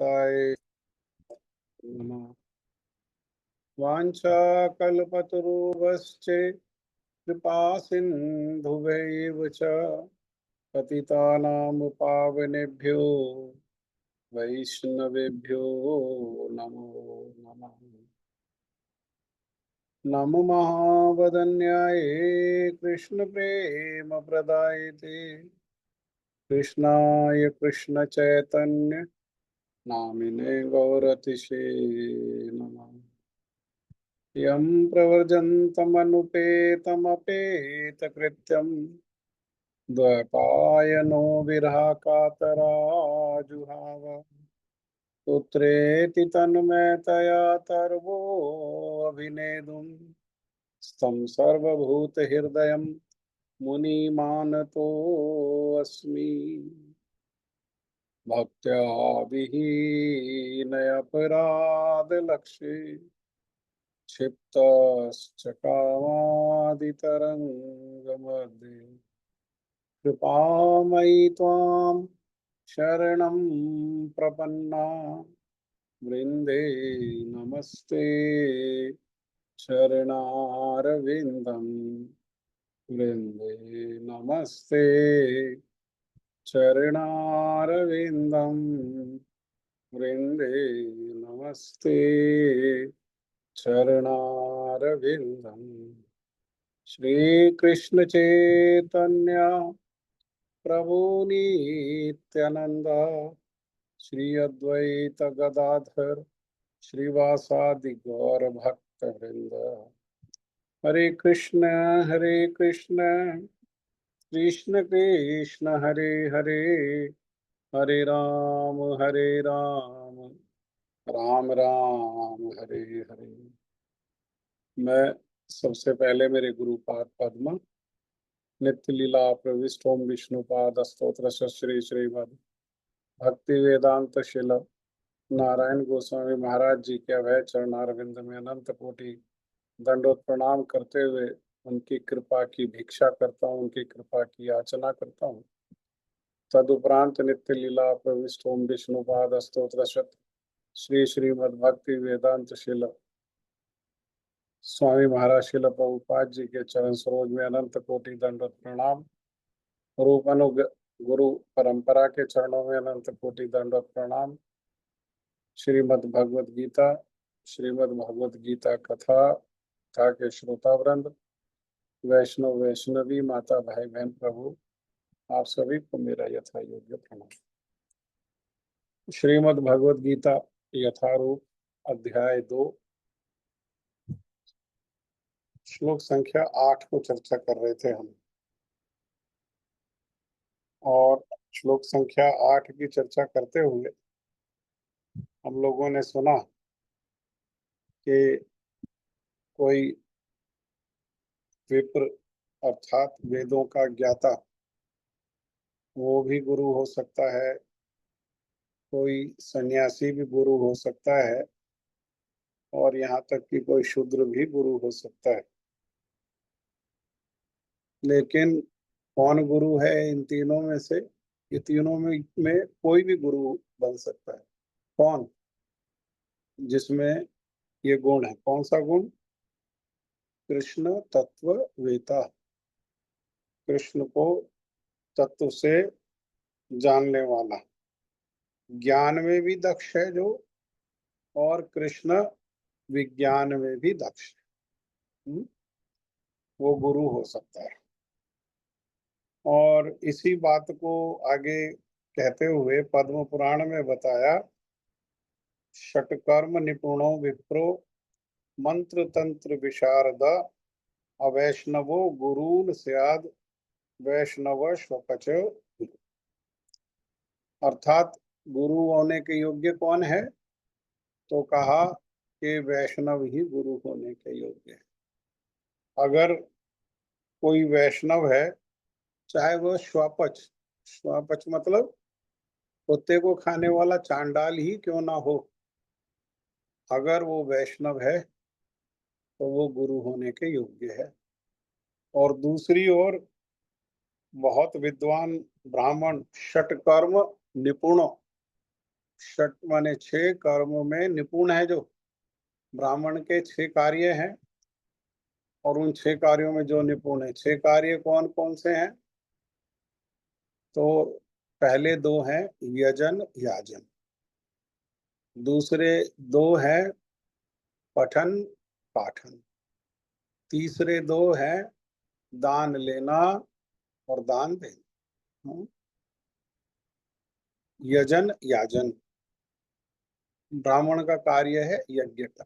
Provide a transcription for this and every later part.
भक्ताय नमः। वाञ्छाकल्पतरुभ्यश्च कृपा सिन्धुभ्यैव च पतितानां पावनेभ्यो वैष्णवेभ्यो नमो नमः। नमो महावदन्याय कृष्णप्रेमप्रदायते कृष्णाय कृष्णचैतन्य नामिने गौरतिषे नमः। यं प्रवर्जन्तमनुपेतमपेतकृत्यं द्वैपायनो विरहकातराजुहाव पुत्रेति तन्मयतया तर्वोऽभिनेदुं स्तं सर्वभूतहृदयं मुनिमानतोऽस्मि। भक्त्या विहीनयपराधलक्षे क्षिप्तश्च कामादितरङ्गमध्ये कृपामयि त्वां शरणं प्रपन्ना वृन्दे नमस्ते चरणारविन्दं वृन्दे नमस्ते चरणारविन्दं वृन्दे नमस्ते चरणारविन्दम्। श्री कृष्ण चैतन्य प्रभु नित्यानंद श्री अद्वैत गदाधर श्रीवासादि गौर भक्त वृंद। हरे कृष्ण कृष्ण कृष्ण हरे हरे, हरे राम राम राम हरे हरे। मैं सबसे पहले मेरे गुरुपाद पद्म नित्य लीला प्रविष्ट ओम विष्णुपाद स्तोत्र श्री श्रीमद भक्ति वेदांत शिल नारायण गोस्वामी महाराज जी के अभय चरणारविंद में अनंत कोटि दंडोत प्रणाम करते हुए उनकी कृपा की भिक्षा करता हूँ, उनकी कृपा की याचना करता हूँ। तदुपरांत नित्य लीला प्रविष्ट ओम विष्णुपाद स्तोत्र श्री श्रीमद भक्ति वेदांत शिल स्वामी महाराज शिल प्रभुपाद जी के चरण सरोज में अनंत कोटि दंडोत प्रणाम। रूपानु गुरु परंपरा के चरणों में अनंत कोटि दंडवत प्रणाम। श्रीमद् भगवत गीता कथा के श्रोता वृंद, वैष्णव वैष्णवी माता भाई बहन प्रभु आप सभी को मेरा यथा योग्य प्रणाम। श्रीमद् भगवत गीता यथारूप अध्याय 2 श्लोक संख्या 8 को चर्चा कर रहे थे हम, और श्लोक संख्या 8 की चर्चा करते हुए हम लोगों ने सुना कि कोई विप्र अर्थात वेदों का ज्ञाता वो भी गुरु हो सकता है, कोई सन्यासी भी गुरु हो सकता है, और यहाँ तक कि कोई शूद्र भी गुरु हो सकता है। लेकिन कौन गुरु है इन तीनों में से? ये तीनों में कोई भी गुरु बन सकता है। कौन? जिसमें ये गुण है। कौन सा गुण? कृष्ण तत्व वेता, कृष्ण को तत्व से जानने वाला, ज्ञान में भी दक्ष है जो, और कृष्ण विज्ञान में भी दक्ष है, वो गुरु हो सकता है। और इसी बात को आगे कहते हुए पद्म पुराण में बताया, षटकर्म निपुणो विप्रो मंत्र तंत्र विशारद अवैष्णवो गुरून् स्याद वैष्णव स्वपच। अर्थात गुरु होने के योग्य कौन है? तो कहा कि वैष्णव ही गुरु होने के योग्य है। अगर कोई वैष्णव है, चाहे वह श्वापच, श्वापच मतलब कुत्ते को खाने वाला चांडाल ही क्यों ना हो, अगर वो वैष्णव है तो वो गुरु होने के योग्य है। और दूसरी ओर बहुत विद्वान ब्राह्मण षटकर्म निपुण षट माने 6 कर्मों में निपुण है। जो ब्राह्मण के 6 कार्य हैं और उन 6 कार्यों में जो निपुण है, 6 कार्य कौन कौन से हैं? तो पहले 2 हैं यजन याजन, दूसरे 2 हैं पठन पाठन, तीसरे 2 हैं दान लेना और दान देना। यजन याजन, ब्राह्मण का कार्य है यज्ञ का।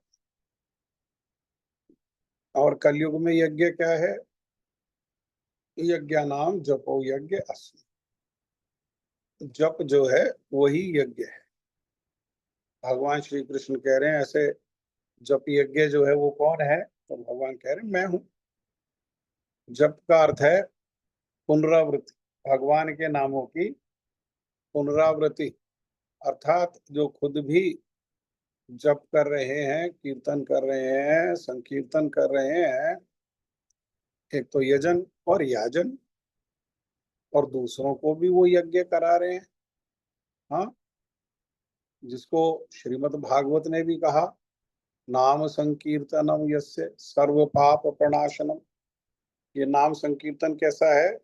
और कलयुग में यज्ञ क्या है? यज्ञ नाम जपो यज्ञ अस्मि। जप जो है वही यज्ञ है। भगवान श्री कृष्ण कह रहे हैं ऐसे जप यज्ञ जो है वो कौन है? तो भगवान कह रहे हैं मैं हूं। जप का अर्थ है पुनरावृत्ति, भगवान के नामों की पुनरावृत्ति। अर्थात जो खुद भी जप कर रहे हैं, कीर्तन कर रहे हैं, संकीर्तन कर रहे हैं, एक तो यजन और याजन, और दूसरों को भी वो यज्ञ करा रहे हैं। हाँ, जिसको श्रीमद् भागवत ने भी कहा, नाम संकीर्तनम यस्य सर्व पाप प्रणाशनम। ये नाम संकीर्तन कैसा है?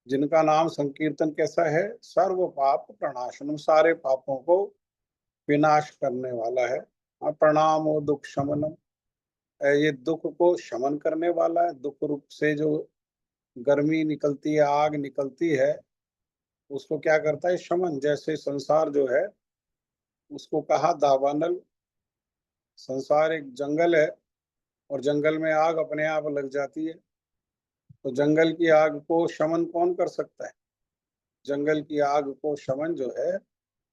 जिनका नाम संकीर्तन कैसा है? सर्व पाप प्रणाशनम, सारे पापों को विनाश करने वाला है। हाँ, प्रणामो दुख शमनम, ये दुख को शमन करने वाला है। दुख रूप से जो गर्मी निकलती है, आग निकलती है, उसको क्या करता है? शमन। जैसे संसार जो है उसको कहा दावानल। संसार एक जंगल है और जंगल में आग अपने आप लग जाती है, तो जंगल की आग को शमन कौन कर सकता है? जंगल की आग को शमन जो है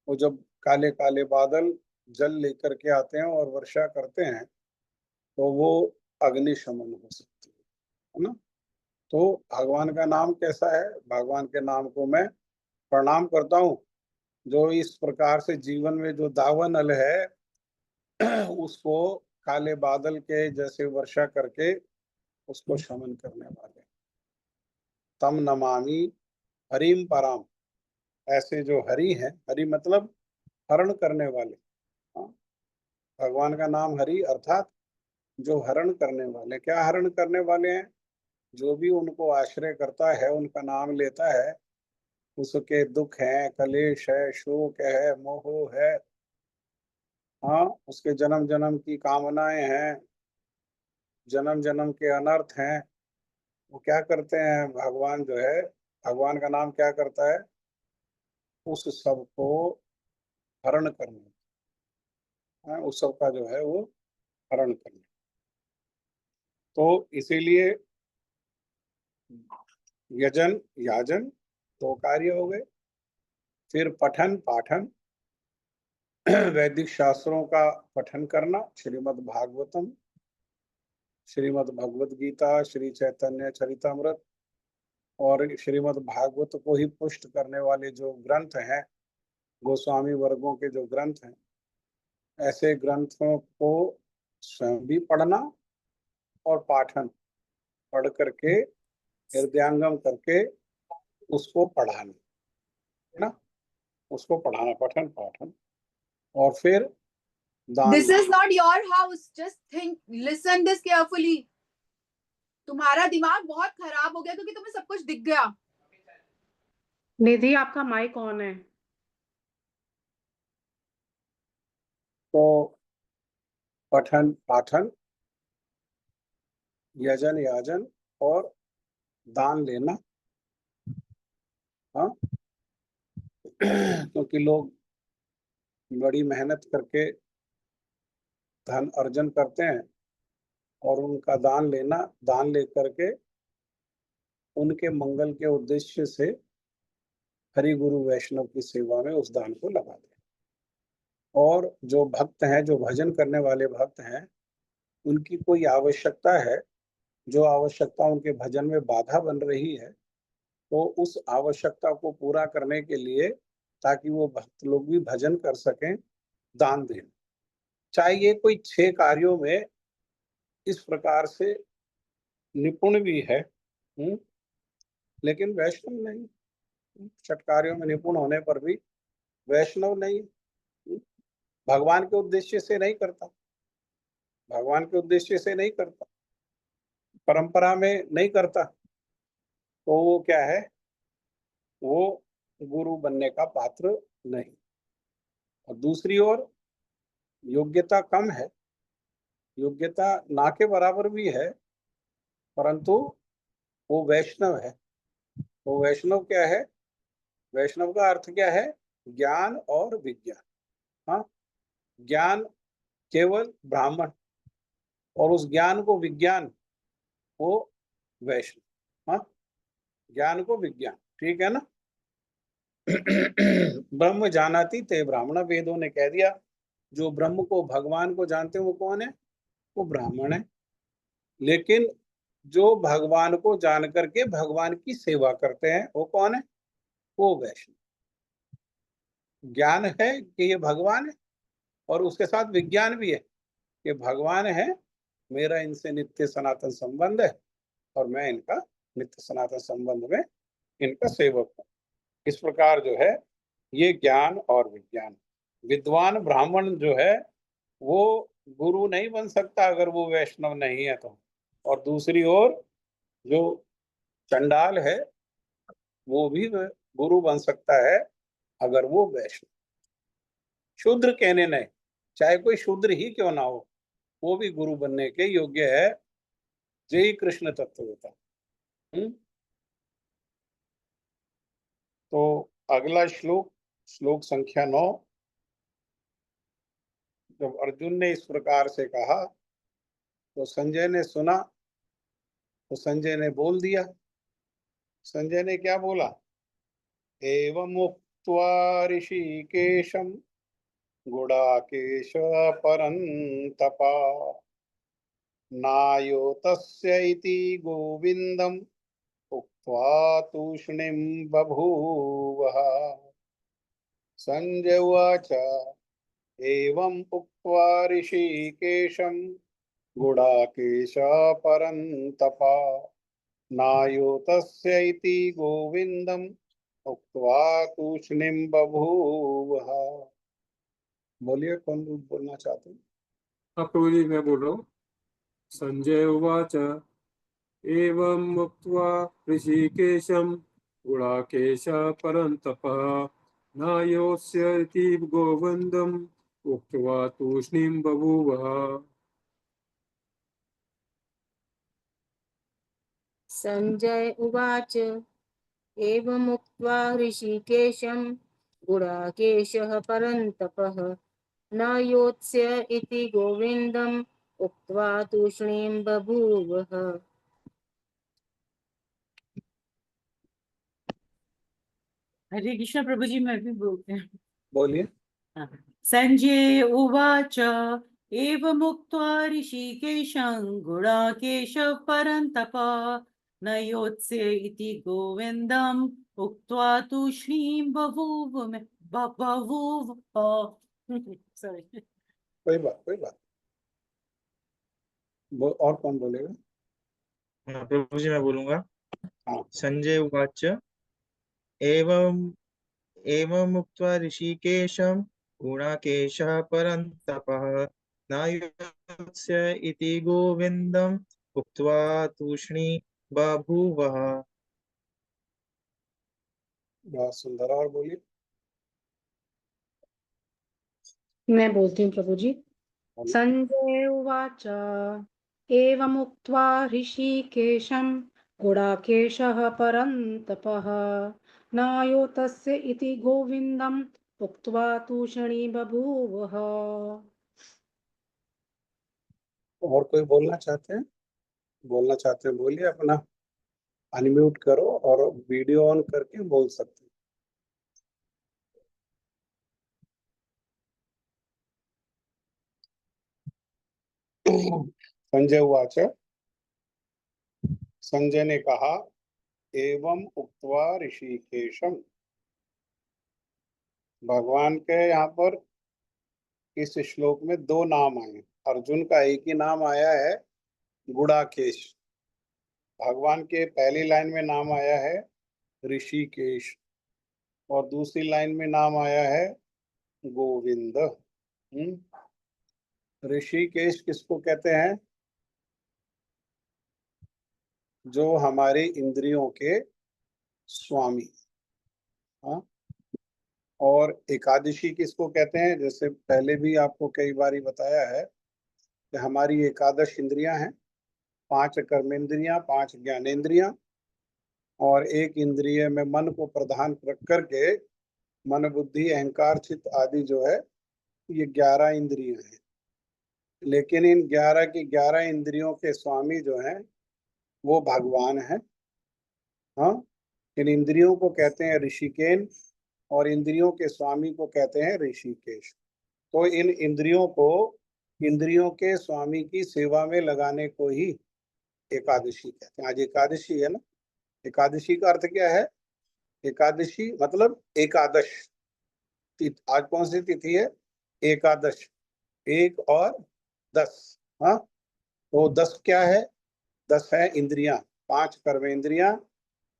वो जब काले काले बादल जल लेकर के आते हैं और वर्षा करते हैं तो वो अग्नि शमन हो सकती है ना। तो भगवान का नाम कैसा है? भगवान के नाम को मैं प्रणाम करता हूँ, जो इस प्रकार से जीवन में जो दावानल है उसको काले बादल के जैसे वर्षा करके उसको शमन करने वाले। तम नमामि हरिम पराम, ऐसे जो हरि हैं, हरि मतलब हरण करने वाले। हाँ, भगवान का नाम हरि अर्थात जो हरण करने वाले। क्या हरण करने वाले हैं? जो भी उनको आश्रय करता है, उनका नाम लेता है, उसके दुख हैं, कलेश है, शोक है, मोह है, हाँ, उसके जन्म जन्म की कामनाएं हैं, जन्म जन्म के अनर्थ हैं, वो क्या करते हैं? भगवान जो है, भगवान का नाम क्या करता है? उस सब को हरण करना। हाँ, उस सब का जो है वो हरण करना। तो इसीलिए यजन याजन 2 कार्य हो गए। फिर पठन पाठन, वैदिक शास्त्रों का पठन करना, श्रीमद् भागवतम, श्रीमद् भगवत गीता, श्री चैतन्य चरितमृत और श्रीमद् भागवत को ही पुष्ट करने वाले जो ग्रंथ हैं, गोस्वामी वर्गों के जो ग्रंथ हैं, ऐसे ग्रंथों को स्वयं भी पढ़ना और पाठन, पढ़ करके हृदयांगम करके उसको पढ़ाना, है ना। उसको पढ़ाना, पठन पाठन, और फिर दान। This is not your house. Just think, listen this carefully. तुम्हारा दिमाग बहुत खराब हो गया क्योंकि तुम्हें सब कुछ दिख गया। निधि, आपका माइक ऑन है। तो पठन पाठन, यजन याजन और दान लेना। हाँ, क्योंकि लोग बड़ी मेहनत करके धन अर्जन करते हैं और उनका दान लेना, दान लेकर के उनके मंगल के उद्देश्य से हरि गुरु वैष्णव की सेवा में उस दान को लगा दें। और जो भक्त हैं, जो भजन करने वाले भक्त हैं, उनकी कोई आवश्यकता है, जो आवश्यकता उनके भजन में बाधा बन रही है, तो उस आवश्यकता को पूरा करने के लिए, ताकि वो भक्त लोग भी भजन कर सकें, दान दें। चाहे ये कोई 6 कार्यों में इस प्रकार से निपुण भी है, लेकिन वैष्णव नहीं। 6 कार्यों में निपुण होने पर भी वैष्णव नहीं। भगवान के उद्देश्य से नहीं करता, भगवान के उद्देश्य से नहीं करता, परंपरा में नहीं करता, तो वो क्या है, वो गुरु बनने का पात्र नहीं। और दूसरी ओर योग्यता कम है, योग्यता ना के बराबर भी है, परंतु वो वैष्णव है। वो वैष्णव क्या है, वैष्णव का अर्थ क्या है, ज्ञान और विज्ञान। हाँ, ज्ञान केवल ब्राह्मण, और उस ज्ञान को विज्ञान, वो वैष्णव। हाँ, ज्ञान को विज्ञान, ठीक है ना। ब्रह्म जानाति ते ब्राह्मण, वेदों ने कह दिया जो ब्रह्म को, भगवान को जानते हैं वो कौन है, वो ब्राह्मण है। लेकिन जो भगवान को जान करके भगवान की सेवा करते हैं वो कौन है, वो वैष्णव। ज्ञान है कि ये भगवान है, और उसके साथ विज्ञान भी है कि भगवान है, मेरा इनसे नित्य सनातन संबंध है, और मैं इनका नित्य सनातन संबंध में इनका सेवक हूँ। इस प्रकार जो है ये ज्ञान और विज्ञान। विद्वान ब्राह्मण जो है वो गुरु नहीं बन सकता अगर वो वैष्णव नहीं है तो। और दूसरी ओर जो चंडाल है वो भी गुरु बन सकता है अगर वो वैष्णव। शूद्र कहने नहीं, चाहे कोई शूद्र ही क्यों ना हो, वो भी गुरु बनने के योग्य है। जय कृष्ण तत्ववेता। तो अगला श्लोक, श्लोक संख्या 9। जब अर्जुन ने इस प्रकार से कहा तो संजय ने सुना, तो संजय ने बोल दिया। संजय ने क्या बोला, एवं उक्त्वा ऋषिकेशं गुडाकेश परन्तपा नायो तस्य इति गोविन्दम् उक्त्वा तूष्णीं बभूवः। संजय उवाच एवं उक्त्वा ऋषिकेशं गुडाकेश परन्तपा नायो तस्य इति गोविन्दम् उक्त्वा तूष्णीं बभूवः। बोलिए, कौन बोलना चाहते हैं? हाँ प्रभु जी, मैं बोल रहा हूँ। संजय उवाच एवं उक्त्वा ऋषिकेशं गुडाकेशः परन्तपः नायोस्य इति गोविन्दम् उक्त्वा तूष्णीं बभूवः। संजय उवाच एवमुक्त्वा ऋषिकेशं गुडाकेशः परन्तपः न योत्स्य इति गोविन्दम् उक्त्वा तूष्णीं बभूवः। हरे कृष्ण प्रभु जी, मैं भी बोलते हैं। बोलिए। संजय उवाच एवमुक्त्वा ऋषिकेशं गुडाकेशः परन्तपः न योत्स्य इति गोविन्दम् उक्त्वा तूष्णीं बभूव। सॉरी। कोई बात, कोई बात। और कौन बोलेगा? हाँ प्रभु जी, मैं बोलूंगा। हाँ। संजय उवाच एवं एवमुक्त्वा ऋषिकेशं गुणाकेशः परन्तपः न योत्स्य इति गोविन्दम् उक्त्वा तूष्णीं बभूवः। बहुत सुंदर। और बोलिए। मैं बोलती हूँ प्रभु जी। संजय उवाच एवमुक्त्वा ऋषिकेशं गुडाकेशः परन्तपः नायो तस्य इति गोविन्दम् उक्त्वा तूष्णी बभूवः। और कोई बोलना चाहते हैं? बोलना चाहते हैं बोलिए, अपना अनम्यूट करो और वीडियो ऑन करके बोल सकते हैं। संजय उवाच, संजय ने कहा एवं उक्त्वा ऋषिकेशम। भगवान के यहाँ पर इस श्लोक में दो नाम आए। अर्जुन का एक ही नाम आया है, गुडाकेश। भगवान के पहली लाइन में नाम आया है ऋषिकेश, और दूसरी लाइन में नाम आया है गोविंद। ऋषिकेश किसको कहते हैं? जो हमारे इंद्रियों के स्वामी। हाँ, और एकादशी किसको कहते हैं? जैसे पहले भी आपको कई बारी बताया है कि हमारी एकादश इंद्रियां हैं, 5 कर्मेंद्रियां, 5 ज्ञानेंद्रियां, और एक इंद्रिय में मन को प्रधान रख करके मन, बुद्धि, अहंकार, चित्त आदि जो है, ये 11 इंद्रियां हैं। लेकिन इन 11 की 11 इंद्रियों के स्वामी जो हैं वो भगवान है। हाँ, इन इंद्रियों को कहते हैं ऋषिकेन, और इंद्रियों के स्वामी को कहते हैं ऋषिकेश। तो इन इंद्रियों को इंद्रियों के स्वामी की सेवा में लगाने को ही एकादशी कहते हैं। आज एकादशी है ना। एकादशी का अर्थ क्या है? एकादशी मतलब एकादश। आज कौन सी तिथि है? एकादश। 1 और 10। हाँ, तो 10 क्या है? 10 है इंद्रियां, 5 कर्मेंद्रियां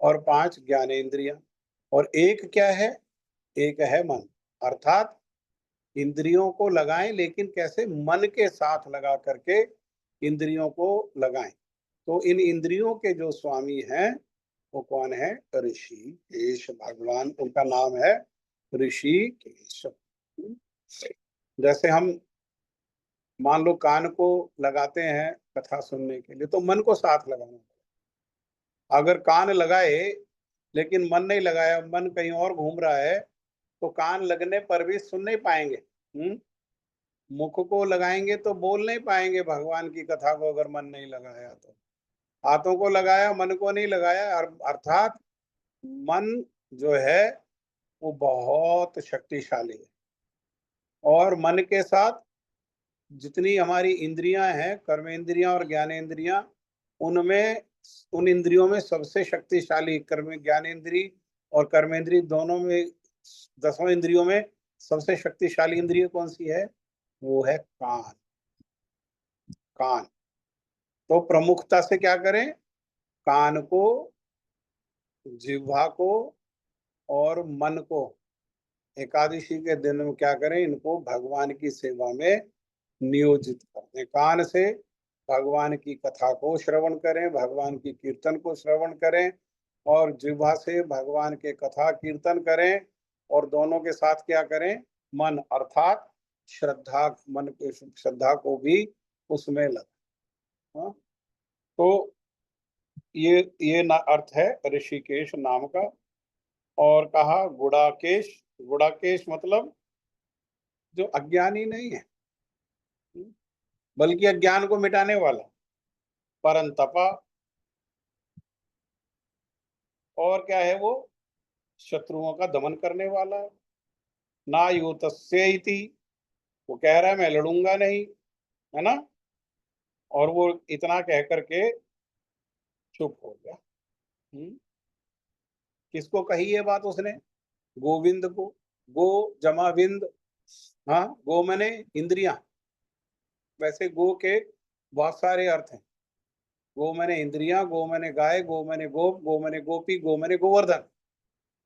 और 5 ज्ञानेंद्रियां। और 1 क्या है? 1 है मन। अर्थात इंद्रियों को लगाएं, लेकिन कैसे? मन के साथ लगा करके इंद्रियों को लगाएं। तो इन इंद्रियों के जो स्वामी हैं वो कौन है? ऋषिकेश भगवान, उनका नाम है ऋषिकेश। जैसे हम मान लो कान को लगाते हैं कथा सुनने के लिए, तो मन को साथ लगाना पड़ेगा। अगर कान लगाए लेकिन मन नहीं लगाया, मन कहीं और घूम रहा है, तो कान लगने पर भी सुन नहीं पाएंगे। मुख को लगाएंगे तो बोल नहीं पाएंगे भगवान की कथा को, अगर मन नहीं लगाया तो। हाथों को लगाया, मन को नहीं लगाया। अर्थात मन जो है वो बहुत शक्तिशाली है। और मन के साथ जितनी हमारी इंद्रियां हैं, कर्मेंद्रियां और ज्ञानेंद्रियां, उनमें उन इंद्रियों में सबसे शक्तिशाली ज्ञानेंद्रिय और कर्मेंद्रिय दोनों में, 10 इंद्रियों में सबसे शक्तिशाली इंद्रिय कौन सी है? वो है कान। कान। तो प्रमुखता से क्या करें? कान को, जिह्वा को और मन को एकादशी के दिन में क्या करें? इनको भगवान की सेवा में नियोजित करते। कान से भगवान की कथा को श्रवण करें, भगवान की कीर्तन को श्रवण करें, और जिह्वा से भगवान के कथा कीर्तन करें, और दोनों के साथ क्या करें? मन अर्थात श्रद्धा, मन के श्रद्धा को भी उसमें लगा। हाँ? तो ये ना अर्थ है ऋषिकेश नाम का। और कहा गुड़ाकेश। गुड़ाकेश मतलब जो अज्ञानी नहीं है, बल्कि अज्ञान को मिटाने वाला। परंतपा, और क्या है वो? शत्रुओं का दमन करने वाला। ना युतस्य इति, वो कह रहा है मैं लड़ूंगा नहीं, है ना। और वो इतना कह करके चुप हो गया। किसको कही ये बात उसने? गोविंद को। गो जमा विंद। हाँ, गो मने इंद्रियां। वैसे गो के बहुत सारे अर्थ हैं। गो मने इंद्रियां, गो मने गाय, गो मने गोप, गो मने गोपी, गो मने गोवर्धन।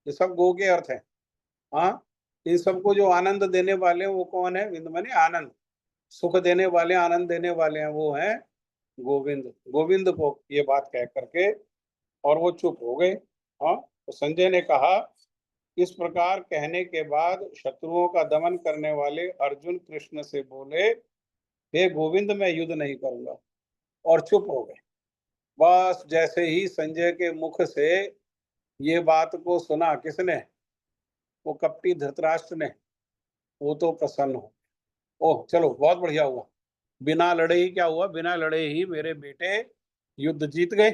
ये सब गो के अर्थ हैं। हाँ, इन सबको जो आनंद देने वाले हैं वो कौन है? विंद मने आनंद, सुख देने वाले, आनंद देने वाले हैं, वो हैं गोविंद। गोविंद को ये बात कह करके और वो चुप हो गए। हाँ, तो संजय ने कहा, इस प्रकार कहने के बाद शत्रुओं का दमन करने वाले अर्जुन कृष्ण से बोले, हे गोविंद, मैं युद्ध नहीं करूंगा, और चुप हो गए। बस जैसे ही संजय के मुख से ये बात को सुना, किसने? वो कपटी धृतराष्ट्र ने। वो तो प्रसन्न हो, ओह चलो बहुत बढ़िया हुआ, बिना लड़े ही क्या हुआ? बिना लड़े ही मेरे बेटे युद्ध जीत गए।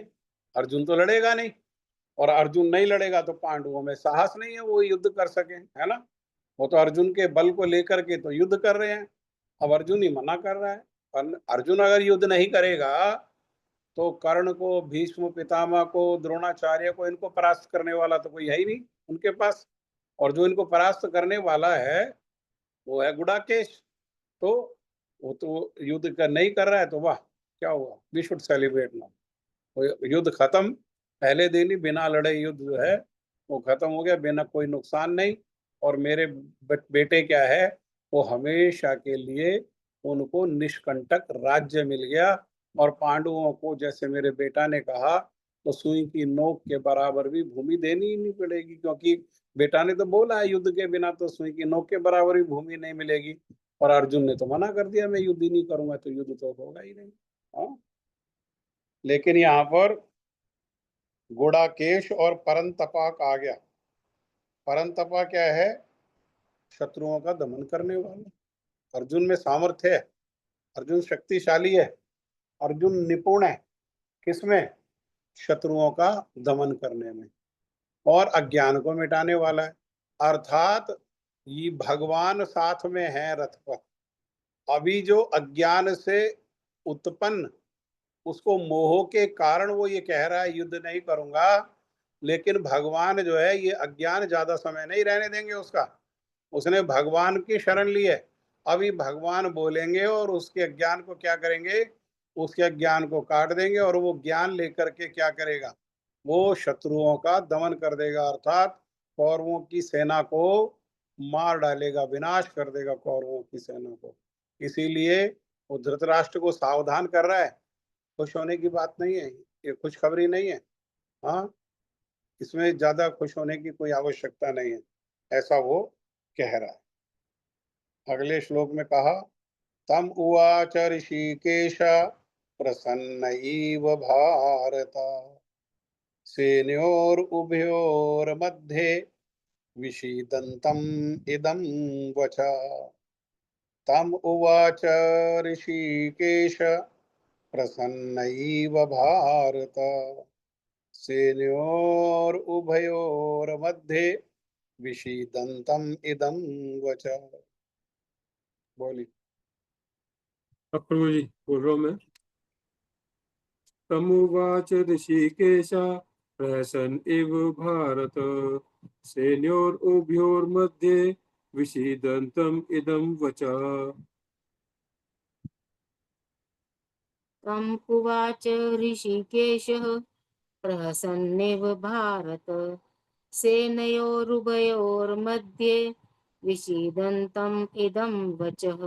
अर्जुन तो लड़ेगा नहीं, और अर्जुन नहीं लड़ेगा तो पांडवों में साहस नहीं है वो युद्ध कर सके, है ना। वो तो अर्जुन के बल को लेकर के तो युद्ध कर रहे हैं। अब अर्जुन ही मना कर रहा है। अर्जुन अगर युद्ध नहीं करेगा तो कर्ण को, भीष्म पितामह को, द्रोणाचार्य को, इनको परास्त करने वाला तो कोई है ही नहीं उनके पास। और जो इनको परास्त करने वाला है वो है गुड़ाकेश। तो वो तो युद्ध का नहीं कर रहा है, तो वाह क्या हुआ, वी शुड सेलिब्रेट नाउ। युद्ध खत्म, पहले दिन ही बिना लड़े युद्ध जो है वो खत्म हो गया, बिना कोई नुकसान नहीं। और मेरे बेटे क्या है वो हमेशा के लिए उनको निष्कंटक राज्य मिल गया। और पांडवों को, जैसे मेरे बेटा ने कहा, तो सुई की नोक के बराबर भी भूमि देनी ही नहीं पड़ेगी, क्योंकि बेटा ने तो बोला है युद्ध के बिना तो सुई की नोक के बराबर भी भूमि नहीं मिलेगी। और अर्जुन ने तो मना कर दिया, मैं युद्ध ही नहीं करूंगा, तो युद्ध तो होगा ही नहीं। हाँ? लेकिन यहाँ पर गुड़ाकेश और परंतपा आ गया। परंतपा क्या है? शत्रुओं का दमन करने वाला। अर्जुन में सामर्थ्य है, अर्जुन शक्तिशाली है, अर्जुन निपुण है। किसमें? शत्रुओं का दमन करने में, और अज्ञान को मिटाने वाला है। अर्थात ये भगवान साथ में है रथ पर। अभी जो अज्ञान से उत्पन्न, उसको मोह के कारण वो ये कह रहा है युद्ध नहीं करूंगा, लेकिन भगवान जो है ये अज्ञान ज्यादा समय नहीं रहने देंगे उसका। उसने भगवान की शरण ली है। अभी भगवान बोलेंगे और उसके ज्ञान को क्या करेंगे? उसके ज्ञान को काट देंगे, और वो ज्ञान लेकर के क्या करेगा? वो शत्रुओं का दमन कर देगा, अर्थात कौरवों की सेना को मार डालेगा, विनाश कर देगा कौरवों की सेना को। इसीलिए वो धृतराष्ट्र को सावधान कर रहा है। खुश होने की बात नहीं है, ये खुशखबरी नहीं है। हाँ, इसमें ज्यादा खुश होने की कोई आवश्यकता नहीं है, ऐसा वो कह रहा है। अगले श्लोक में कहा, तम उवाच ऋषिकेश प्रसन्न इव भारत सेनयोरुभयोर्मध्ये विषीदन्तम् इदं वच। तम उवाच ऋषिकेश प्रसन्न इव भारत सेनयोरुभयोर्मध्ये विषीदन्तम् इदं वच। बोली। अब प्रभु जी बोल रहा हूँ मैं। तमुवाच ऋषिकेश प्रहसन इव भारत सेनयोरुभयोर्मध्ये विषीदन्तम् इदं वचः। तम् उवाच ऋषिकेशः प्रहसन्निव भारत सेनयोरुभयोर्मध्ये विषीदन्तम् इदं वचः।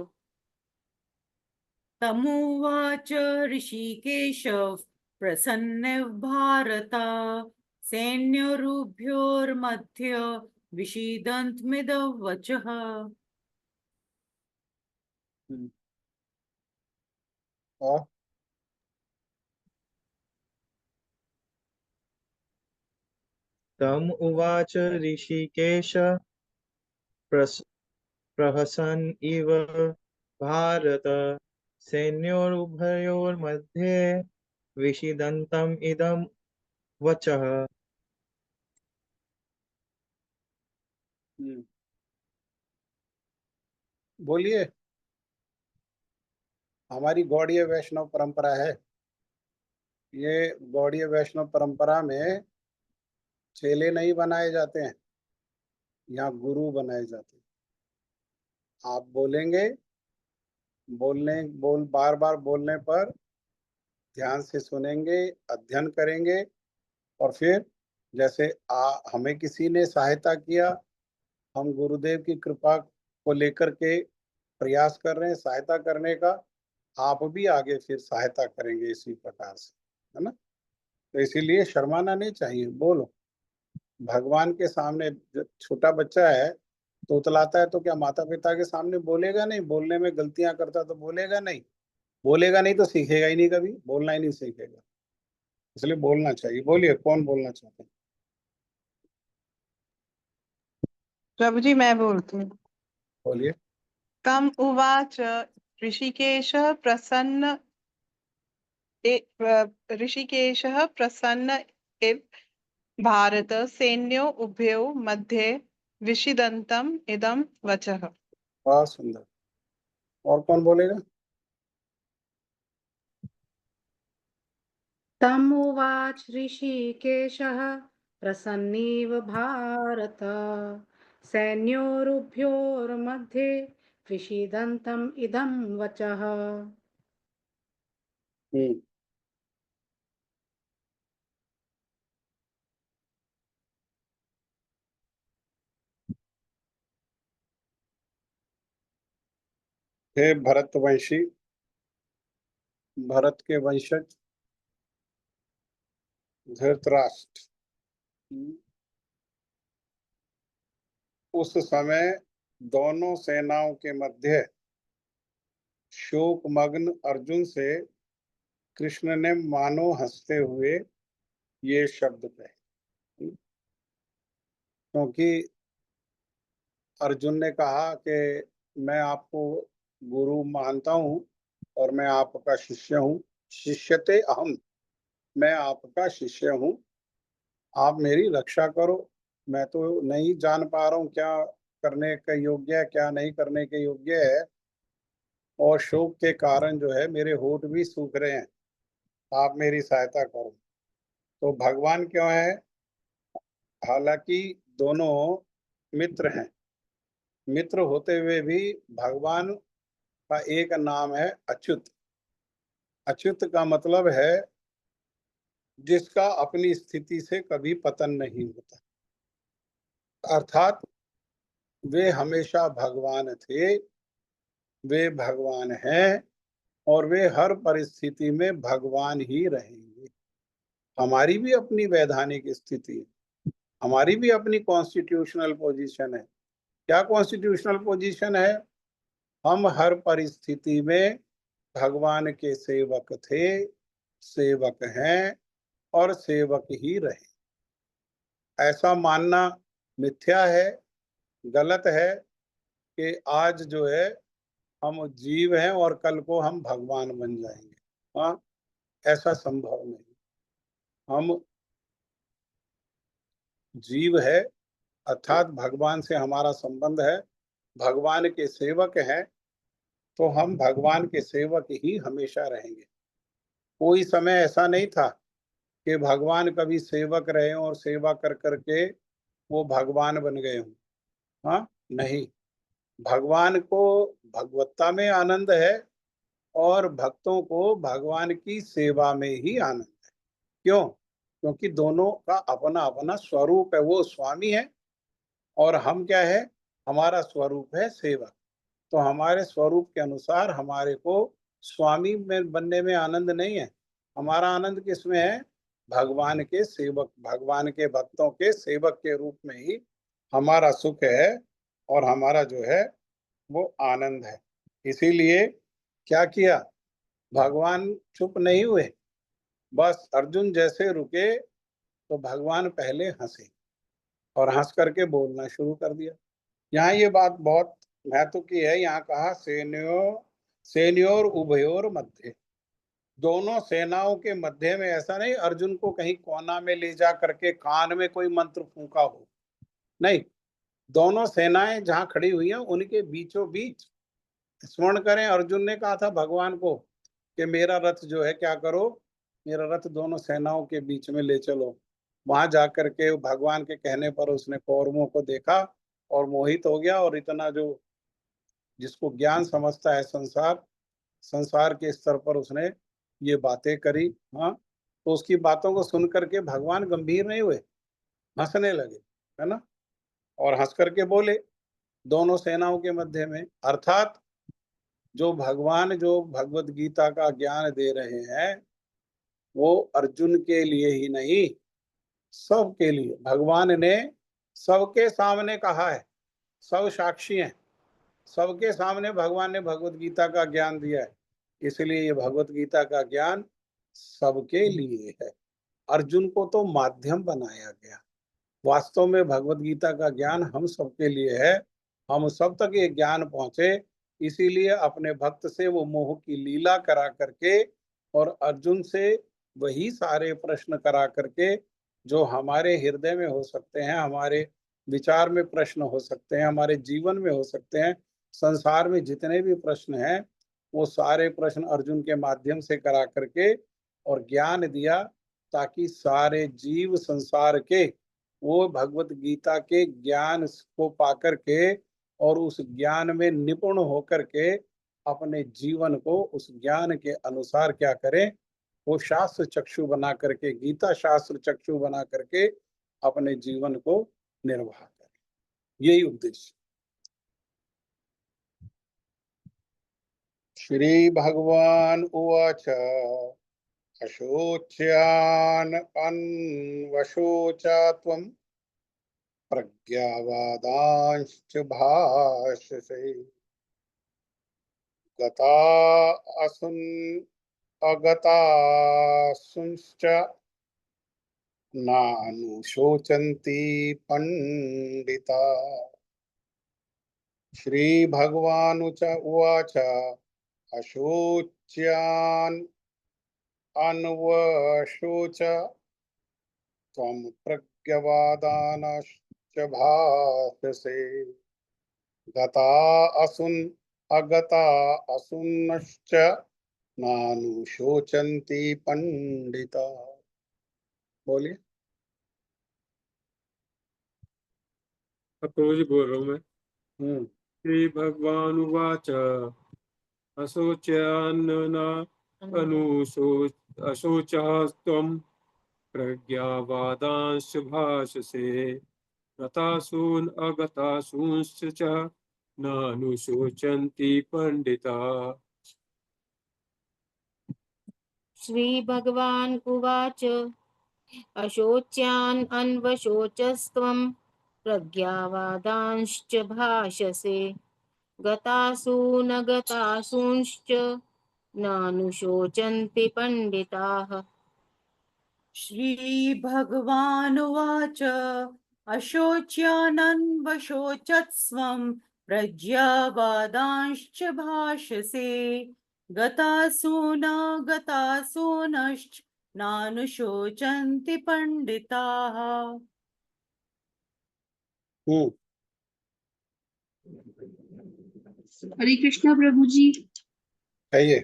तमुवाच ऋषिकेश प्रसन्न भारता सैन्योरुभयोर्मध्ये विषीदन्तमिदं वचः। और तम उवाच ऋषिकेश प्रहसन् इव भारत सैन्योरुभयोर्मध्ये विषीदन्तम् इदं वचः। बोलिए। हमारी गौड़ीय वैष्णव परंपरा है। ये गौड़ीय वैष्णव परंपरा में चेले नहीं बनाए जाते हैं, यहाँ गुरु बनाए जाते हैं। आप बोलेंगे, बार बार बोलने पर ध्यान से सुनेंगे, अध्ययन करेंगे, और फिर जैसे हमें किसी ने सहायता किया, हम गुरुदेव की कृपा को लेकर के प्रयास कर रहे हैं सहायता करने का, आप भी आगे फिर सहायता करेंगे इसी प्रकार से, है ना? तो इसीलिए शर्माना नहीं चाहिए, बोलो। भगवान के सामने छोटा बच्चा है तो उतलाता है, तो क्या माता पिता के सामने बोलेगा नहीं? बोलने में गलतियां करता तो बोलेगा नहीं? बोलेगा नहीं तो सीखेगा ही नहीं, कभी बोलना ही नहीं सीखेगा। इसलिए बोलना चाहिए। बोलिए, कौन बोलना चाहते हैं? प्रभु जी मैं बोलती हूँ। बोलिए। तम उवाच ऋषिकेशः प्रसन्न ऋषिकेशः प्रसन्न इव भारत सैन्यो उभयो मध्ये विषीदन्तम् इदं वचः। बहुत सुंदर। और कौन बोलेगा? तमुवाच ऋषिकेशः प्रसन्नीव भारत सैन्योरुभयोर्मध्ये विषीदन्तम् इदं वचः। हम्म। हे भरतवंशी, भरत के वंशज धृतराष्ट्र, उस समय दोनों सेनाओं के मध्य शोकमग्न अर्जुन से कृष्ण ने मानो हंसते हुए ये शब्द कहे। क्योंकि अर्जुन ने कहा कि मैं आपको गुरु मानता हूं और मैं आपका शिष्य हूं, शिष्यते अहम, मैं आपका शिष्य हूं, आप मेरी रक्षा करो, मैं तो नहीं जान पा रहा हूं क्या करने के योग्य है क्या नहीं करने के योग्य है, और शोक के कारण जो है मेरे होठ भी सूख रहे हैं, आप मेरी सहायता करो। तो भगवान क्यों है? हालांकि दोनों मित्र हैं, मित्र होते हुए भी भगवान का एक नाम है अच्युत। अच्युत का मतलब है जिसका अपनी स्थिति से कभी पतन नहीं होता, अर्थात वे हमेशा भगवान थे, वे भगवान हैं और वे हर परिस्थिति में भगवान ही रहेंगे। हमारी भी अपनी वैधानिक स्थिति है, हमारी भी अपनी कॉन्स्टिट्यूशनल पोजीशन है। क्या कॉन्स्टिट्यूशनल पोजीशन है? हम हर परिस्थिति में भगवान के सेवक थे, सेवक हैं और सेवक ही रहे। ऐसा मानना मिथ्या है, गलत है कि आज जो है हम जीव हैं और कल को हम भगवान बन जाएंगे। हाँ, ऐसा संभव नहीं। हम जीव है, अर्थात भगवान से हमारा संबंध है, भगवान के सेवक हैं, तो हम भगवान के सेवक ही हमेशा रहेंगे। कोई समय ऐसा नहीं था कि भगवान कभी सेवक रहे और सेवा कर करके वो भगवान बन गए हों। हाँ, नहीं, भगवान को भगवत्ता में आनंद है और भक्तों को भगवान की सेवा में ही आनंद है। क्यों? क्योंकि दोनों का अपना अपना स्वरूप है, वो स्वामी है और हम क्या है, हमारा स्वरूप है सेवक। तो हमारे स्वरूप के अनुसार हमारे को स्वामी में बनने में आनंद नहीं है, हमारा आनंद किसमें है? भगवान के सेवक, भगवान के भक्तों के सेवक के रूप में ही हमारा सुख है और हमारा जो है वो आनंद है। इसीलिए क्या किया, भगवान चुप नहीं हुए, बस अर्जुन जैसे रुके तो भगवान पहले हंसे और हंस करके बोलना शुरू कर दिया। यहाँ ये बात बहुत महत्व की है। यहाँ कहा सेनयोर उभयोर मध्य, दोनों सेनाओं के मध्य में। ऐसा नहीं अर्जुन को कहीं कोना में ले जा करके कान में कोई मंत्र फूंका हो, नहीं, दोनों सेनाएं जहां खड़ी हुई हैं उनके बीचों बीच। स्मरण करें, अर्जुन ने कहा था भगवान को कि मेरा रथ जो है क्या करो, मेरा रथ दोनों सेनाओं के बीच में ले चलो। वहां जाकर के भगवान के कहने पर उसने कौरवों को देखा और मोहित हो गया, और इतना जो जिसको ज्ञान समझता है संसार, संसार के स्तर पर उसने ये बातें करी। हाँ, तो उसकी बातों को सुन करके भगवान गंभीर नहीं हुए, हंसने लगे, है ना, और हंस करके बोले दोनों सेनाओं के मध्य में। अर्थात जो भगवान जो भगवत गीता का ज्ञान दे रहे हैं वो अर्जुन के लिए ही नहीं, सबके लिए। भगवान ने सबके सामने कहा है, सब साक्षी हैं, सबके सामने भगवान ने भगवत गीता का ज्ञान दिया है। इसलिए ये भगवत गीता का ज्ञान सबके लिए है। अर्जुन को तो माध्यम बनाया गया, वास्तव में भगवत गीता का ज्ञान हम सबके लिए है, हम सब तक ये ज्ञान पहुंचे। इसीलिए अपने भक्त से वो मोह की लीला करा करके और अर्जुन से वही सारे प्रश्न करा करके जो हमारे हृदय में हो सकते हैं, हमारे विचार में प्रश्न हो सकते हैं, हमारे जीवन में हो सकते हैं, संसार में जितने भी प्रश्न हैं वो सारे प्रश्न अर्जुन के माध्यम से करा करके और ज्ञान दिया, ताकि सारे जीव संसार के वो भगवत गीता के ज्ञान को पाकर के और उस ज्ञान में निपुण होकर के अपने जीवन को उस ज्ञान के अनुसार क्या करें, वो शास्त्र चक्षु बना करके, गीता शास्त्र चक्षु बना करके अपने जीवन को निर्वाह करें। यही उद्देश्य। श्री भगवान उवाच अशोच्यान अन्वशोचा त्वं प्रज्ञावादांश्च भाषसे गता असुन अगतासुंश्च नानुशोचन्ति पंडिता। श्री भगवानुच उवाच अशोच्यान अन्वशोच त्वं प्रज्ञावादांश्च भाषसे गता असुन अगता असुन्नश्च नानुशोचन्ति पंडिता। बोलिए। अब प्रभु जी बोल रहा हूँ मैं। हम्म श्री भगवान उवाच अशोच्यान्न अशोचः त्वं प्रज्ञावादांश्च भाषसे गतासून् अगतासूंश्च नानुशोचन्ति पंडिताः। श्री भगवान् उवाच अशोच्यान् अन्वशोचस्त्वं प्रज्ञावादांश्च भाषसे गतासूनगतासूंश्च नानुशोचन्ति पंडिताः। श्रीभगवानुवाच अशोच्यानन्वशोचस्त्वं प्रज्ञावादांश्च भाषसे गतासूनश्च नानुशोचन्ति पंडिताः। हम्म हरे कृष्णा प्रभु जी। कहिए।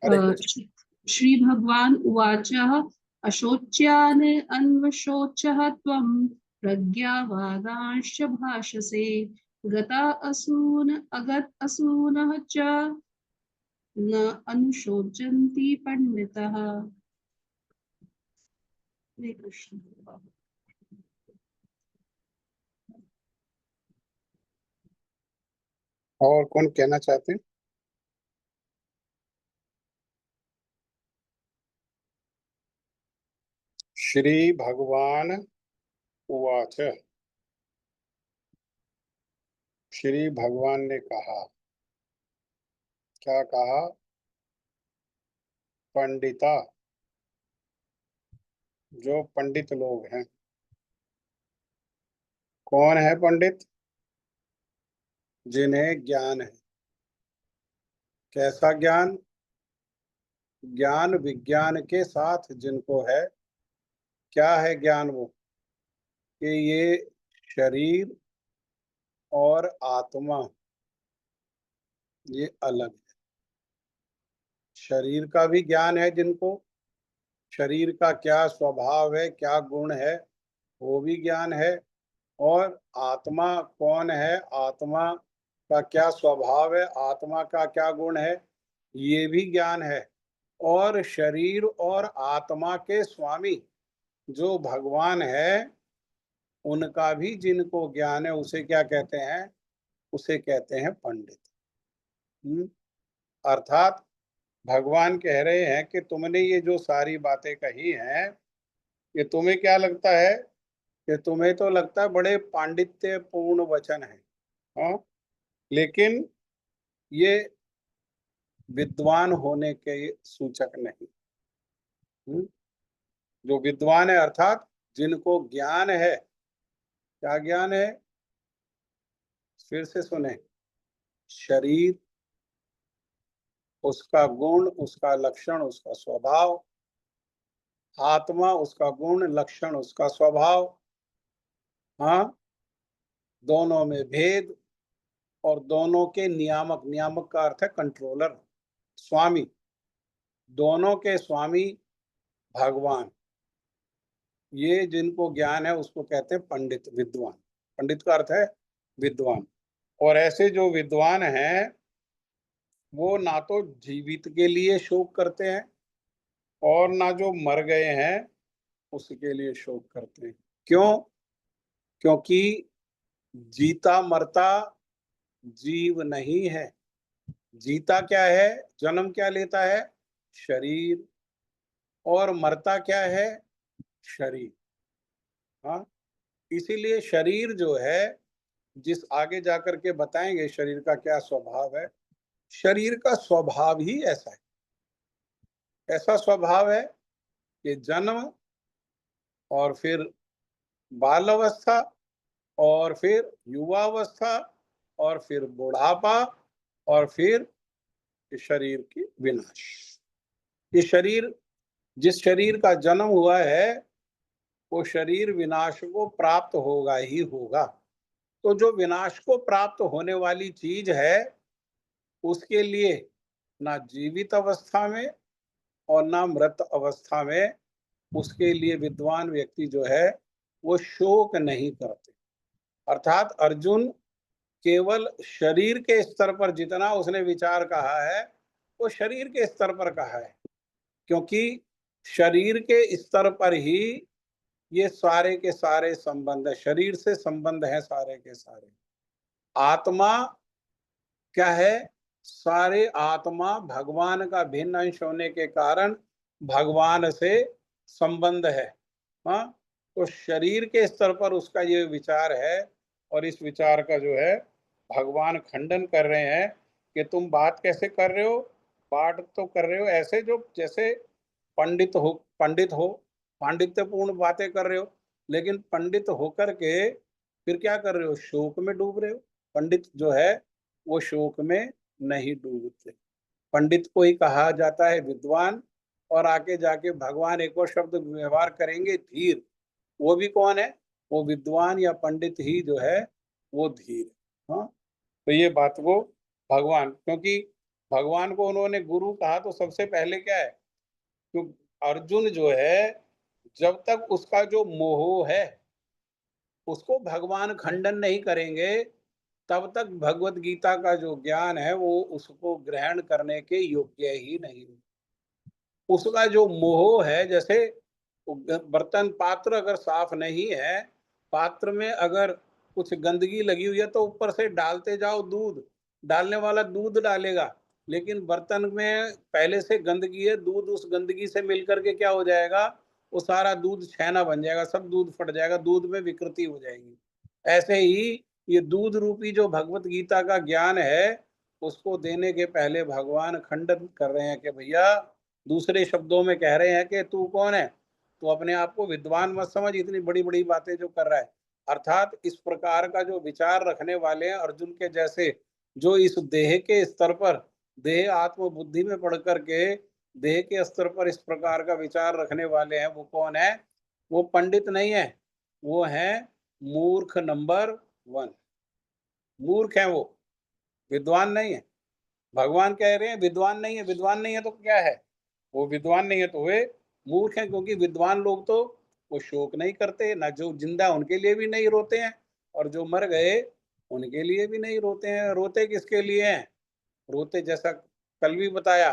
हरे अ, कृष्ण। श्री भगवान उवाच अशोच्यान अन्वशोचः त्वं प्रज्ञावादांश्च भाषसे गता असूनः च न अनुशोचन्ति पंडितः। हरे कृष्ण। और कौन कहना चाहते हैं? श्री भगवान उवाच। श्री भगवान ने कहा। क्या कहा? पंडिता, जो पंडित लोग हैं। कौन है पंडित? जिन्हें ज्ञान है। कैसा ज्ञान? ज्ञान विज्ञान के साथ जिनको है। क्या है ज्ञान? वो कि ये शरीर और आत्मा ये अलग है। शरीर का भी ज्ञान है जिनको, शरीर का क्या स्वभाव है, क्या गुण है, वो भी ज्ञान है। और आत्मा कौन है, आत्मा का क्या स्वभाव है, आत्मा का क्या गुण है, ये भी ज्ञान है। और शरीर और आत्मा के स्वामी जो भगवान है, उनका भी जिनको ज्ञान है, उसे क्या कहते हैं? उसे कहते हैं पंडित। अर्थात भगवान कह रहे हैं कि तुमने ये जो सारी बातें कही हैं, ये तुम्हें क्या लगता है? कि तुम्हें तो लगता है बड़े पांडित्यपूर्ण वचन है, हाँ, लेकिन ये विद्वान होने के सूचक नहीं। जो विद्वान है अर्थात जिनको ज्ञान है। क्या ज्ञान है? फिर से सुने। शरीर, उसका गुण, उसका लक्षण, उसका स्वभाव। आत्मा, उसका गुण, लक्षण, उसका स्वभाव। हाँ, दोनों में भेद। और दोनों के नियामक, नियामक का अर्थ है कंट्रोलर, स्वामी। दोनों के स्वामी भगवान। ये जिनको ज्ञान है उसको कहते हैं पंडित, विद्वान। पंडित का अर्थ है विद्वान। और ऐसे जो विद्वान हैं वो ना तो जीवित के लिए शोक करते हैं और ना जो मर गए हैं उसके लिए शोक करते हैं। क्यों? क्योंकि जीता मरता जीव नहीं है। जीता क्या है, जन्म क्या लेता है, शरीर, और मरता क्या है, शरीर। हाँ, इसीलिए शरीर जो है, जिस आगे जाकर के बताएंगे शरीर का क्या स्वभाव है, शरीर का स्वभाव ही ऐसा है। ऐसा स्वभाव है कि जन्म, और फिर बाल अवस्था, और फिर युवावस्था, और फिर बुढ़ापा, और फिर शरीर की विनाश। ये शरीर, जिस शरीर का जन्म हुआ है, वो शरीर विनाश को प्राप्त होगा ही होगा। तो जो विनाश को प्राप्त होने वाली चीज है, उसके लिए ना जीवित अवस्था में और ना मृत अवस्था में उसके लिए विद्वान व्यक्ति जो है वो शोक नहीं करते। अर्थात अर्जुन केवल शरीर के स्तर पर जितना उसने विचार कहा है, वो शरीर के स्तर पर कहा है, क्योंकि शरीर के स्तर पर ही ये सारे के सारे संबंध है, शरीर से संबंध है सारे के सारे। आत्मा क्या है, सारे आत्मा भगवान का भिन्न अंश होने के कारण भगवान से संबंध है। हाँ, तो शरीर के स्तर पर उसका ये विचार है, और इस विचार का जो है भगवान खंडन कर रहे हैं कि तुम बात कैसे कर रहे हो, पाठ तो कर रहे हो ऐसे जो जैसे पंडित हो, पांडित्यपूर्ण बातें कर रहे हो, लेकिन पंडित होकर के फिर क्या कर रहे हो, शोक में डूब रहे हो। पंडित जो है वो शोक में नहीं डूबते। पंडित को ही कहा जाता है विद्वान, और आके जाके भगवान एक और शब्द व्यवहार करेंगे, धीर। वो भी कौन है, वो विद्वान या पंडित ही जो है वो धीर। हाँ, तो ये बात को भगवान, क्योंकि भगवान को उन्होंने गुरु कहा तो सबसे पहले क्या है, तो अर्जुन जो है जब तक उसका जो मोह है उसको भगवान खंडन नहीं करेंगे, तब तक भगवत गीता का जो ज्ञान है वो उसको ग्रहण करने के योग्य ही नहीं। उसका जो मोह है, जैसे बर्तन पात्र अगर साफ नहीं है, पात्र में अगर कुछ गंदगी लगी हुई है तो ऊपर से डालते जाओ दूध, डालने वाला दूध डालेगा, लेकिन बर्तन में पहले से गंदगी है, दूध उस गंदगी से मिलकर के क्या हो जाएगा, वो सारा दूध छेना बन जाएगा, सब दूध फट जाएगा, दूध में विकृति हो जाएगी। ऐसे ही ये दूध रूपी जो भगवत गीता का ज्ञान है, उसको देने के पहले भगवान खंडन कर रहे हैं कि भैया, दूसरे शब्दों में कह रहे हैं कि तू कौन है, तू अपने आप को विद्वान मत समझ, इतनी बड़ी बड़ी बातें जो कर रहा है। अर्थात इस प्रकार का जो विचार रखने वाले हैं अर्जुन के जैसे, जो इस देह के स्तर पर, देह आत्म बुद्धि में पढ़ करके देह के स्तर पर इस प्रकार का विचार रखने वाले हैं, वो कौन है, वो पंडित नहीं है, वो है मूर्ख नंबर 1। मूर्ख है वो, विद्वान नहीं है। भगवान कह रहे हैं विद्वान नहीं है, विद्वान नहीं है तो क्या है, वो विद्वान नहीं है तो वे मूर्ख हैं, क्योंकि विद्वान लोग तो वो शोक नहीं करते, ना जो जिंदा उनके लिए भी नहीं रोते हैं, और जो मर गए उनके लिए भी नहीं रोते हैं। रोते किसके लिए हैं, रोते जैसा कल भी बताया,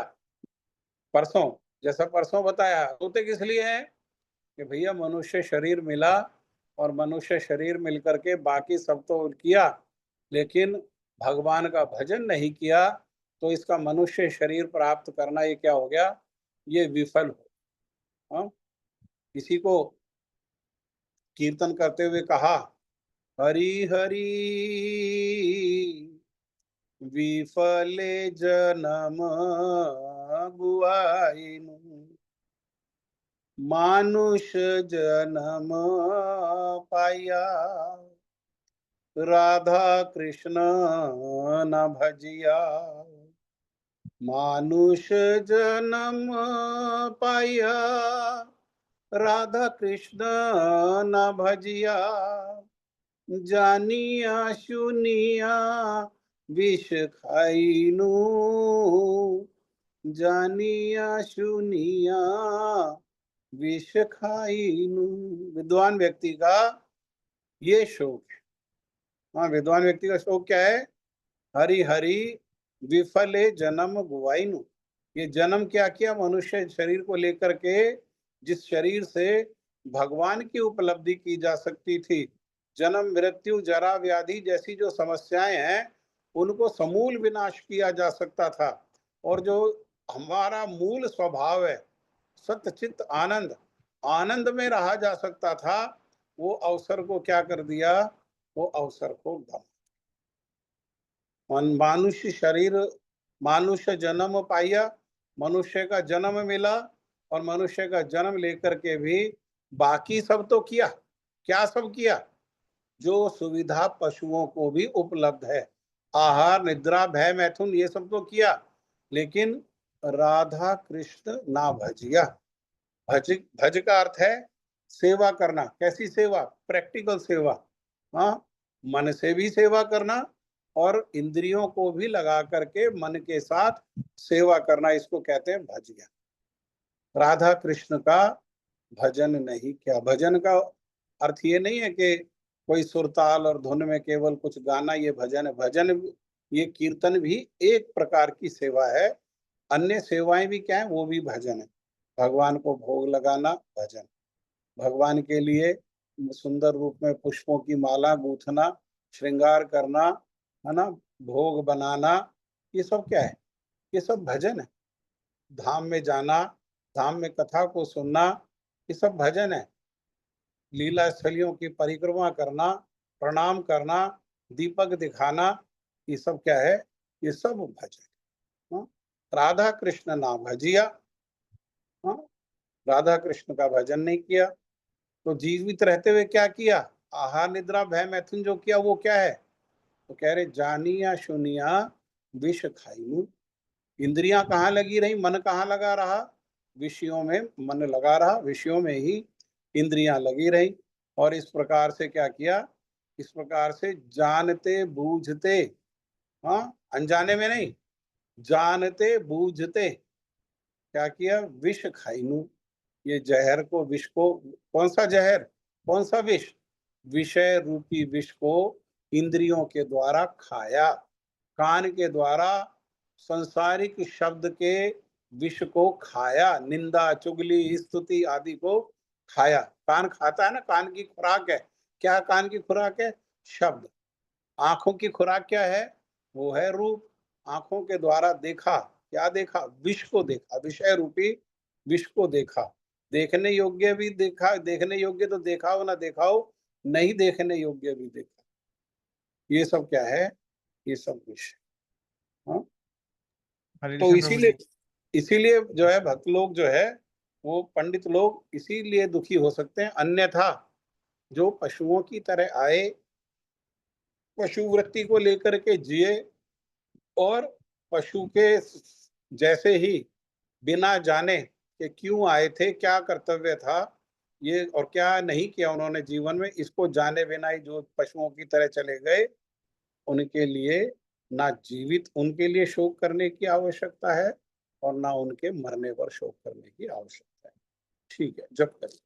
परसों बताया, रोते किस लिए हैं कि भैया मनुष्य शरीर मिला, और मनुष्य शरीर मिलकर के बाकी सब तो किया, लेकिन भगवान का भजन नहीं किया, तो इसका मनुष्य शरीर प्राप्त करना ये क्या हो गया, ये विफल हो। हाँ, किसी को कीर्तन करते हुए कहा, हरि हरि विफले जन्म गुआइनु, मानुष जन्म पाया, राधा कृष्ण न भजिया। मानुष जन्म पाया, राधा कृष्ण न भजिया, जानिया सुनिया विष खाइनु, जानिया सुनिया विष खाइनु। विद्वान व्यक्ति का ये शोक है। हाँ, विद्वान व्यक्ति का शोक क्या है, हरि हरि विफले जन्म गुआइनु। ये जन्म क्या किया, मनुष्य शरीर को लेकर के, जिस शरीर से भगवान की उपलब्धि की जा सकती थी, जन्म मृत्यु जरा व्याधि जैसी जो समस्याएं हैं उनको समूल विनाश किया जा सकता था। और जो हमारा मूल स्वभाव है सत्यचित आनंद, आनंद में रहा जा सकता था, वो अवसर को क्या कर दिया, वो अवसर को गम। मानुष्य शरीर, मानुष्य जन्म पाया, मनुष्य का जन्म मिला, और मनुष्य का जन्म लेकर के भी बाकी सब तो किया, क्या सब किया, जो सुविधा पशुओं को भी उपलब्ध है, आहार निद्रा भय मैथुन, ये सब तो किया, लेकिन राधा कृष्ण ना भजिया। भज, भज का अर्थ है सेवा करना। कैसी सेवा? प्रैक्टिकल सेवा। हाँ, मन से भी सेवा करना और इंद्रियों को भी लगा करके मन के साथ सेवा करना, इसको कहते हैं भजिया। राधा कृष्ण का भजन नहीं किया। भजन का अर्थ ये नहीं है कि कोई सुरताल और धुन में केवल कुछ गाना ये भजन है। भजन, ये कीर्तन भी एक प्रकार की सेवा है। अन्य सेवाएं भी क्या है, वो भी भजन है। भगवान को भोग लगाना भजन, भगवान के लिए सुंदर रूप में पुष्पों की माला गूंथना, श्रृंगार करना, है ना, भोग बनाना, ये सब क्या है, ये सब भजन है। धाम में जाना, धाम में कथा को सुनना, ये सब भजन है। लीला स्थलियों की परिक्रमा करना, प्रणाम करना, दीपक दिखाना, ये सब क्या है, ये सब भजन। हाँ? राधा कृष्ण ना भजिया। हाँ? राधा कृष्ण का भजन नहीं किया, तो जीवित रहते हुए क्या किया, आहार निद्रा भय मैथुन जो किया वो क्या है, तो कह रहे जानिया सुनिया विष खाई। इंद्रियां कहाँ लगी रही, मन कहाँ लगा रहा, विषयों में मन लगा रहा, विषयों में ही इंद्रियां लगी रही। और इस प्रकार से क्या किया, इस प्रकार से जानते बूझते, हाँ, अनजाने में नहीं, जानते बूझते क्या किया, विष खाइनु, ये जहर को, विष को, कौन सा जहर, कौन सा विष, विषय रूपी विष को इंद्रियों के द्वारा खाया, कान के द्वारा संसारिक शब्द के विष को खाया, निंदा चुगली स्तुति आदि को खाया। कान खाता है ना, कान की खुराक है, क्या कान की खुराक है, शब्द। आंखों की खुराक क्या है, वो है रूप। आंखों के द्वारा देखा, क्या देखा, विष को देखा, विषय रूपी विष को देखा। देखने योग्य भी देखा, देखने योग्य तो देखा हो ना देखा हो, नहीं देखने योग्य भी देखा। ये सब क्या है, ये सब विष। हाँ, हरे तो कृष्ण प्रभु जी। इसीलिए जो है भक्त लोग जो है, वो पंडित लोग इसीलिए दुखी हो सकते हैं। अन्यथा जो पशुओं की तरह आए, पशु वृत्ति को लेकर के जिए, और पशु के जैसे ही बिना जाने कि क्यों आए थे, क्या कर्तव्य था ये, और क्या नहीं किया उन्होंने जीवन में, इसको जाने बिना ही जो पशुओं की तरह चले गए, उनके लिए ना जीवित, उनके लिए शोक करने की आवश्यकता है, और ना उनके मरने पर शोक करने की आवश्यकता है। ठीक है, जब करें।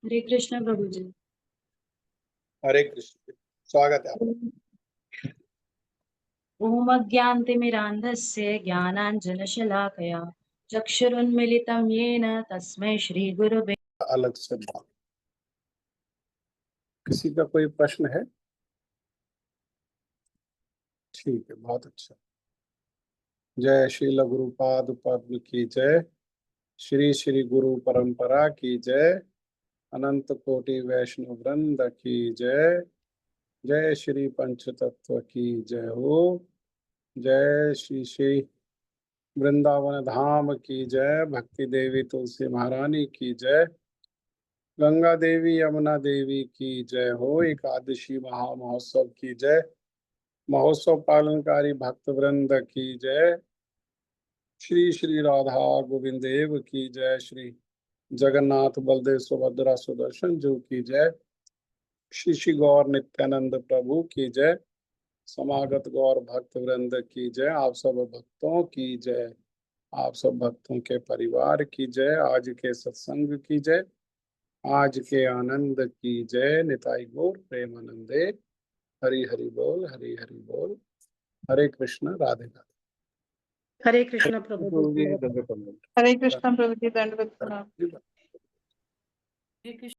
हरे कृष्ण प्रभु जी। हरे कृष्ण, स्वागत है आपका। ॐ अज्ञानतिमिरान्धस्य ज्ञानाञ्जनशलाकया चक्षुरुन्मिलितं येन तस्मै श्रीगुरवे अलग से बात, किसी का कोई प्रश्न है? ठीक है, बहुत अच्छा। जय श्री गुरुपाद पद्म की जय, श्री श्री गुरु परंपरा की जय, अनंत कोटि वैष्णव वृंद की जय, जय श्री पंच तत्व की जय हो, जय श्री श्री वृंदावन धाम की जय, भक्ति देवी तुलसी महारानी की जय, गंगा देवी यमुना देवी की जय हो, एकादशी महामहोत्सव की जय, महोत्सव पालनकारी भक्त वृंद की जय, श्री श्री राधा गोविंद देव की जय, श्री जगन्नाथ बलदेव सुभद्रा सुदर्शन जो की जय, श्री श्री गौर नित्यानंद प्रभु की जय, समागत गौर भक्त वृंद की जय, आप सब भक्तों की जय, आप सब भक्तों के परिवार की जय, आज के सत्संग की जय, आज के आनंद की जय, निताई गौर प्रेमानंदे, हरि हरि बोल, हरि हरि बोल, हरे कृष्ण, राधे राधे। हरे कृष्ण प्रभु प्रभु जी, जी। दंडवत प्रणाम। हरे कृष्ण प्रभु जी, दंडवत प्रणाम। हरे कृष्ण।